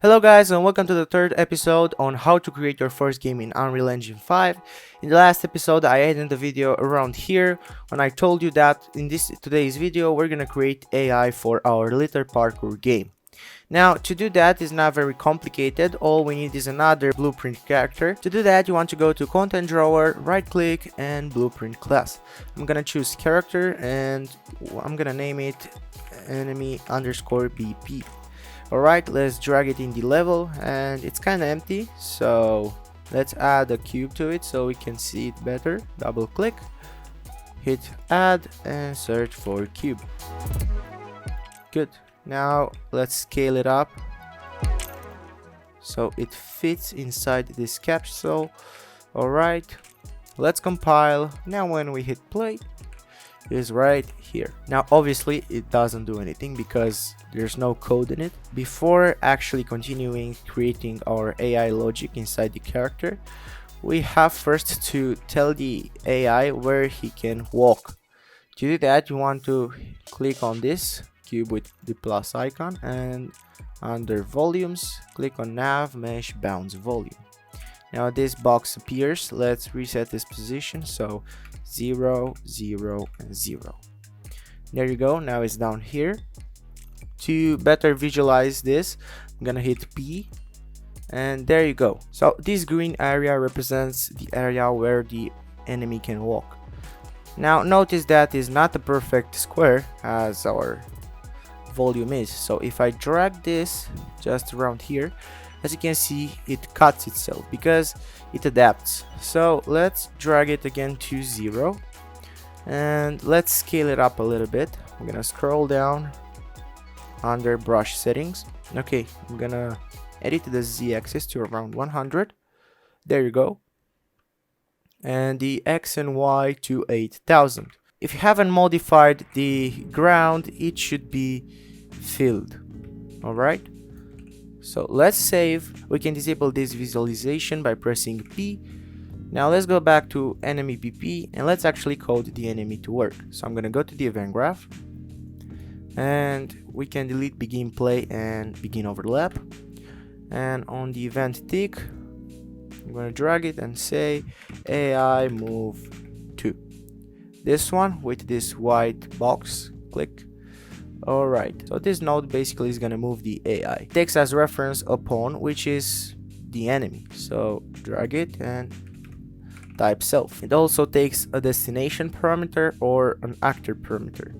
Hello guys, and welcome to the third episode on how to create your first game in Unreal Engine 5. In the last episode I ended the video around here when I told you that in today's video we're gonna create AI for our litter parkour game. Now to do that is not very complicated. All we need is another blueprint character. To do that you want to go to content drawer, right click and blueprint class. I'm gonna choose character and I'm gonna name it enemy_BP. Alright, let's drag it in the level, and it's kinda empty, so let's add a cube to it so we can see it better. Double click, hit add and search for cube. Good. Now let's scale it up so it fits inside this capsule. Alright, let's compile. Now when we hit play, is right here. Now obviously it doesn't do anything because there's no code in it. Before actually continuing creating our AI logic inside the character, we have first to tell the AI where he can walk. To do that you want to click on this cube with the plus icon, and under volumes click on nav mesh bounce volume. Now this box appears. Let's reset this position, so 0, 0 and 0. There you go. Now it's down here. To better visualize this, I'm gonna hit P, and there you go. So this green area represents the area where the enemy can walk. Now notice that is not a perfect square as our volume is. So if I drag this just around here, as you can see, it cuts itself because it adapts. So let's drag it again to 0 and let's scale it up a little bit. I'm gonna scroll down under brush settings. Okay, I'm gonna edit the z-axis to around 100. There you go. And the x and y to 8000. If you haven't modified the ground, it should be filled. Alright, so let's save. We can disable this visualization by pressing P. Now let's go back to enemy BP and let's actually code the enemy to work. So I'm gonna go to the event graph and we can delete begin play and begin overlap, and on the event tick I'm gonna drag it and say AI move to this one with this white box. Click. Alright, so this node basically is gonna move the AI. It takes as reference a pawn, which is the enemy. So drag it and type self. It also takes a destination parameter or an actor parameter.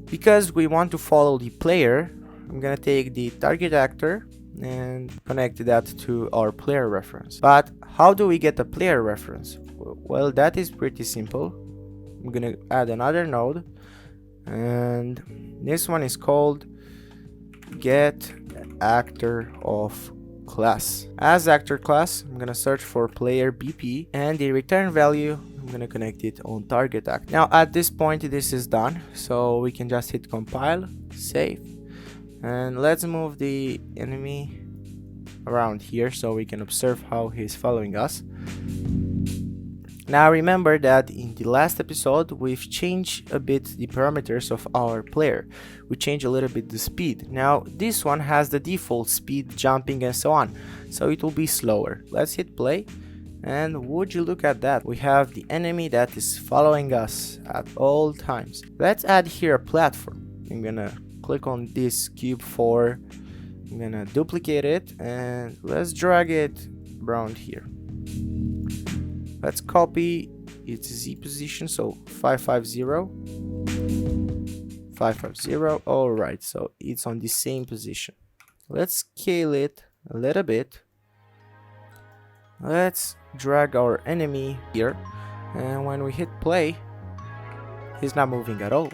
Because we want to follow the player, I'm gonna take the target actor and connect that to our player reference. But how do we get a player reference? Well, that is pretty simple. I'm gonna add another node, and this one is called get actor of class. As actor class, I'm gonna search for player BP, and the return value I'm gonna connect it on target actor. Now at this point this is done, so we can just hit compile, save, and let's move the enemy around here so we can observe how he's following us. Now remember that in the last episode we've changed a bit the parameters of our player. We changed a little bit the speed. Now this one has the default speed, jumping and so on, so it will be slower. Let's hit play, and would you look at that, we have the enemy that is following us at all times. Let's add here a platform. I'm gonna click on this cube 4, I'm gonna duplicate it and let's drag it around here. Let's copy its Z position, so 550, 550. Alright, so it's on the same position. Let's scale it a little bit. Let's drag our enemy here, and when we hit play, he's not moving at all.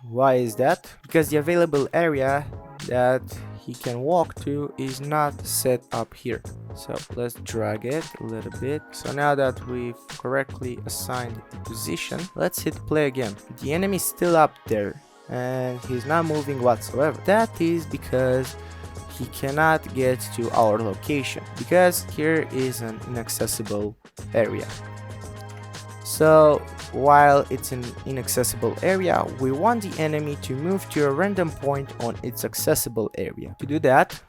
Why is that? Because the available area that he can walk to is not set up here. So let's drag it a little bit. So now that we've correctly assigned the position, let's hit play again. The enemy is still up there and he's not moving whatsoever. That is because he cannot get to our location, because here is an inaccessible area. So while it's an inaccessible area, we want the enemy to move to a random point on its accessible area. To do that,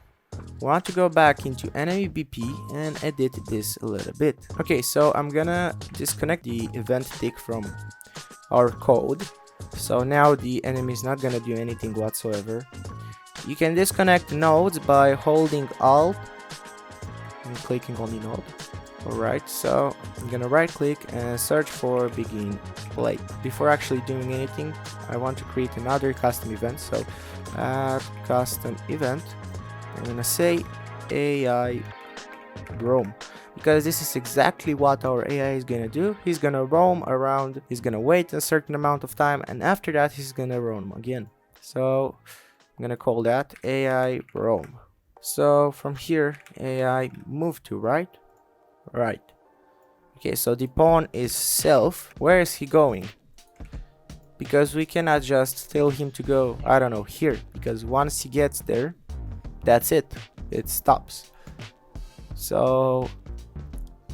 We want to go back into enemy BP and edit this a little bit. Okay, so I'm gonna disconnect the event tick from our code. So now the enemy is not gonna do anything whatsoever. You can disconnect nodes by holding Alt and clicking on the node. Alright, so I'm gonna right click and search for begin play. Before actually doing anything, I want to create another custom event. So add custom event. I'm gonna say AI roam, because this is exactly what our AI is gonna do. He's gonna roam around, he's gonna wait a certain amount of time, and after that he's gonna roam again. So I'm gonna call that AI roam. So from here, AI move to, right? Right. Okay, so the pawn is self. Where is he going? Because we cannot just tell him to go, I don't know, here, because once he gets there, that's it. It stops. So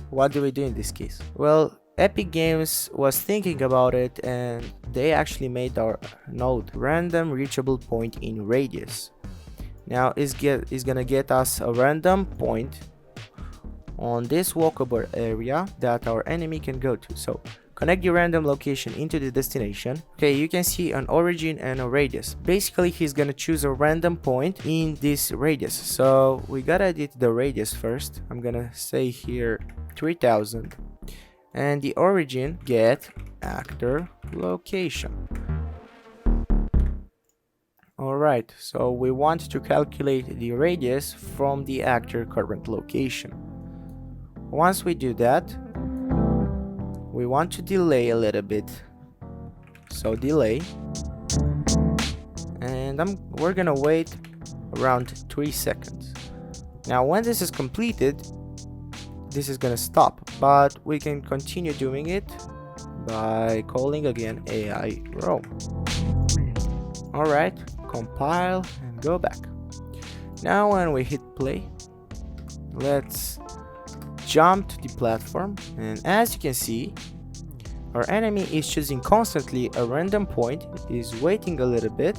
what do we do in this case? Well, Epic Games was thinking about it, and they actually made our node random reachable point in radius. Now it's gonna get us a random point on this walkable area that our enemy can go to. So connect your random location into the destination. Okay, you can see an origin and a radius. Basically, he's gonna choose a random point in this radius. So we gotta edit the radius first. I'm gonna say here 3000, and the origin get actor location. Alright, so we want to calculate the radius from the actor current location. Once we do that, we want to delay a little bit. So delay, and we're gonna wait around 3 seconds. Now when this is completed, this is gonna stop, but we can continue doing it by calling again AI roam. Alright, compile and go back. Now when we hit play, let's jump to the platform, and as you can see, our enemy is choosing constantly a random point, is waiting a little bit,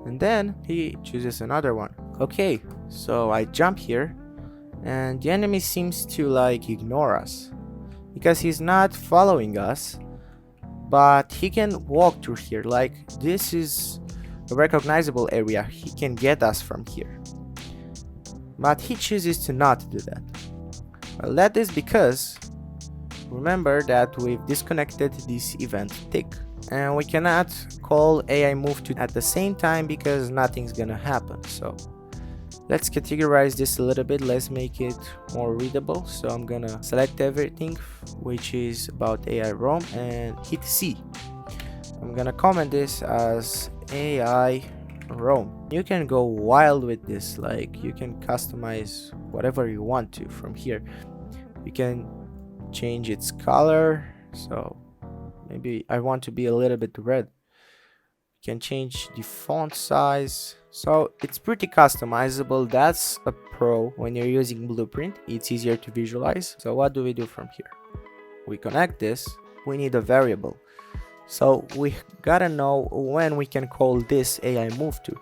and then he chooses another one. Okay, so I jump here, and the enemy seems to like ignore us because he's not following us, but he can walk through here. Like, this is a recognizable area, he can get us from here, but he chooses to not do that. Well, that is because remember that we've disconnected this event tick, and we cannot call AI move to at the same time because nothing's gonna happen. So let's categorize this a little bit, let's make it more readable. So I'm gonna select everything which is about AI roam and hit C. I'm gonna comment this as AI roam. You can go wild with this, like you can customize whatever you want to from here. You can change its color, so maybe I want to be a little bit red. You can change the font size, so it's pretty customizable. That's a pro when you're using Blueprint, it's easier to visualize. So what do we do from here? We connect this, we need a variable. So we gotta know when we can call this AI move to.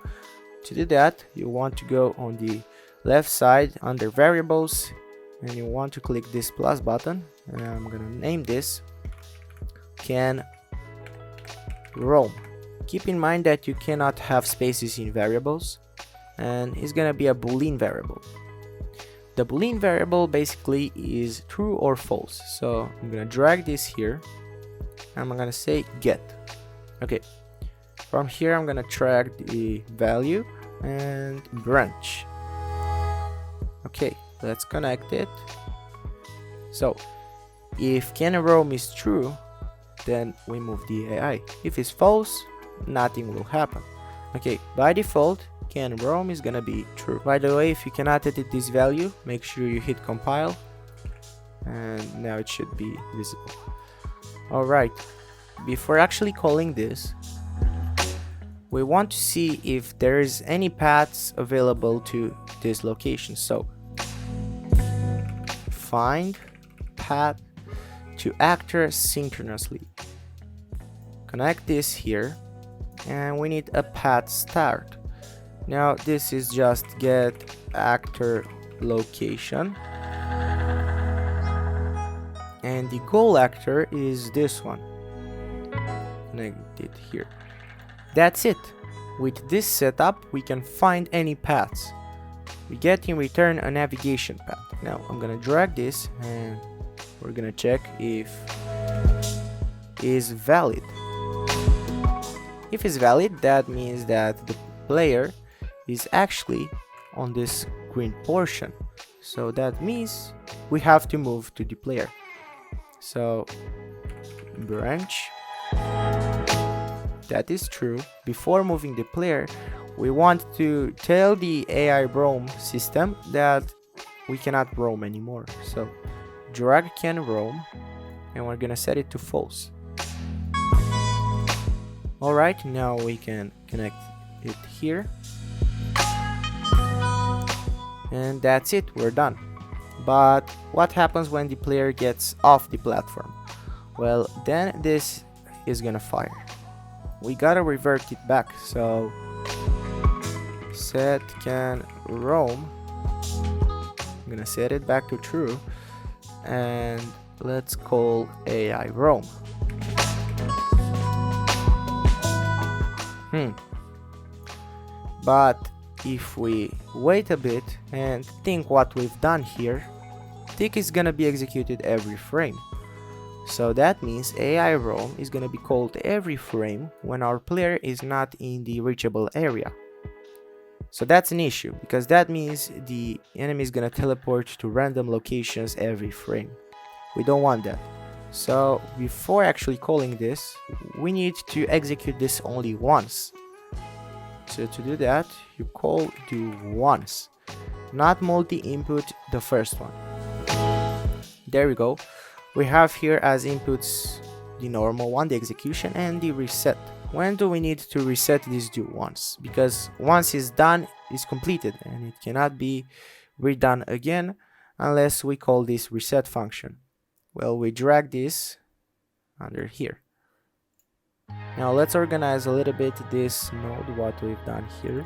To do that, you want to go on the left side under variables, and you want to click this plus button, and I'm gonna name this can roam. Keep in mind that you cannot have spaces in variables, and it's gonna be a boolean variable. The boolean variable basically is true or false. So I'm gonna drag this here, and I'm gonna say get. Okay, from here I'm gonna track the value and branch. Okay, let's connect it. So if can roam is true, then we move the AI. If it's false, nothing will happen. Okay, by default can roam is gonna be true. By the way, if you cannot edit this value, make sure you hit compile, and now it should be visible. Alright, before actually calling this, we want to see if there is any paths available to this location. So find path to actor synchronously. Connect this here, and we need a path start. Now this is just get actor location, and the goal actor is this one. Connect it here. That's it. With this setup, we can find any paths. We get in return a navigation path. Now I'm gonna drag this and we're gonna check if is valid. If it's valid, that means that the player is actually on this green portion. So that means we have to move to the player. So branch. That is true. Before moving the player, we want to tell the AI roam system that we cannot roam anymore. So drag can roam, and we're gonna set it to false. Alright, now we can connect it here. And that's it, we're done. But what happens when the player gets off the platform? Well, then this is gonna fire. We gotta revert it back, so set can roam. I'm gonna set it back to true, and let's call AI roam. But if we wait a bit and think what we've done here, tick is gonna be executed every frame. So that means AI roam is gonna be called every frame when our player is not in the reachable area. So that's an issue, because that means the enemy is gonna teleport to random locations every frame. We don't want that. So before actually calling this, we need to execute this only once. So to do that, you call do once, not multi-input the first one. There we go. We have here as inputs the normal one, the execution, and the reset. When do we need to reset this do once? Because once it's done, it's completed and it cannot be redone again unless we call this reset function. Well, we drag this under here. Now let's organize a little bit this node, what we've done here,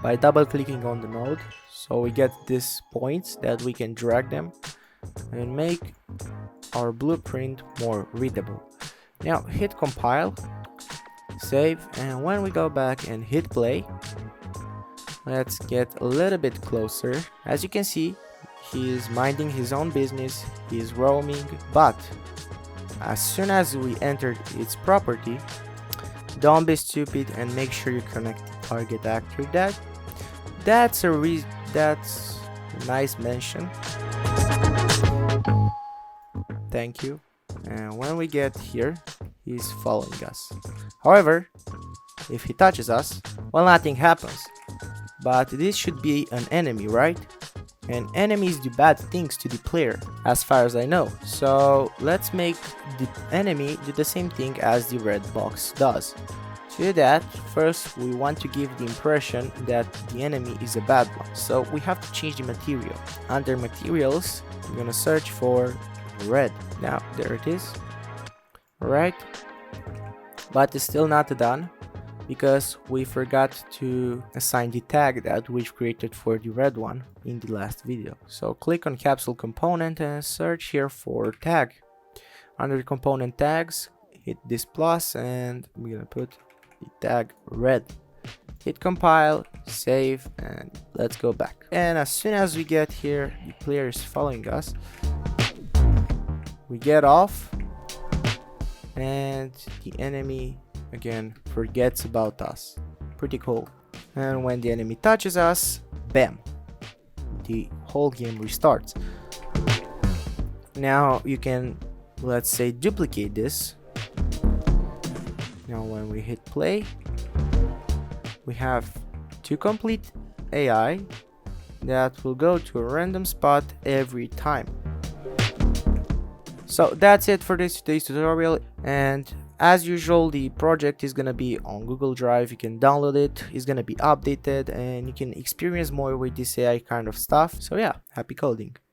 by double clicking on the node, so we get these points that we can drag them and make our blueprint more readable. Now hit compile, save, and when we go back and hit play, let's get a little bit closer. As you can see, he is minding his own business, he is roaming, but as soon as we entered its property, don't be stupid and make sure you connect the target actor. That's a nice mention. Thank you. And when we get here, he's following us. However, if he touches us, well, nothing happens. But this should be an enemy, right? And enemies do bad things to the player, as far as I know. So let's make the enemy do the same thing as the red box does. To do that, first we want to give the impression that the enemy is a bad one. So we have to change the material. Under materials, we're gonna search for red. Now there it is. Alright, but it's still not done because we forgot to assign the tag that we've created for the red one in the last video. So click on capsule component and search here for tag. Under the component tags, hit this plus and we're gonna put the tag red. Hit compile, save, and let's go back. And as soon as we get here, the player is following us. We get off and the enemy again forgets about us. Pretty cool. And when the enemy touches us, bam, the whole game restarts. Now you can, let's say, duplicate this. Now when we hit play, we have two complete AI that will go to a random spot every time. So that's it for today's tutorial, and as usual, the project is gonna be on Google Drive. You can download it, it's gonna be updated, and you can experience more with this AI kind of stuff. So yeah, happy coding.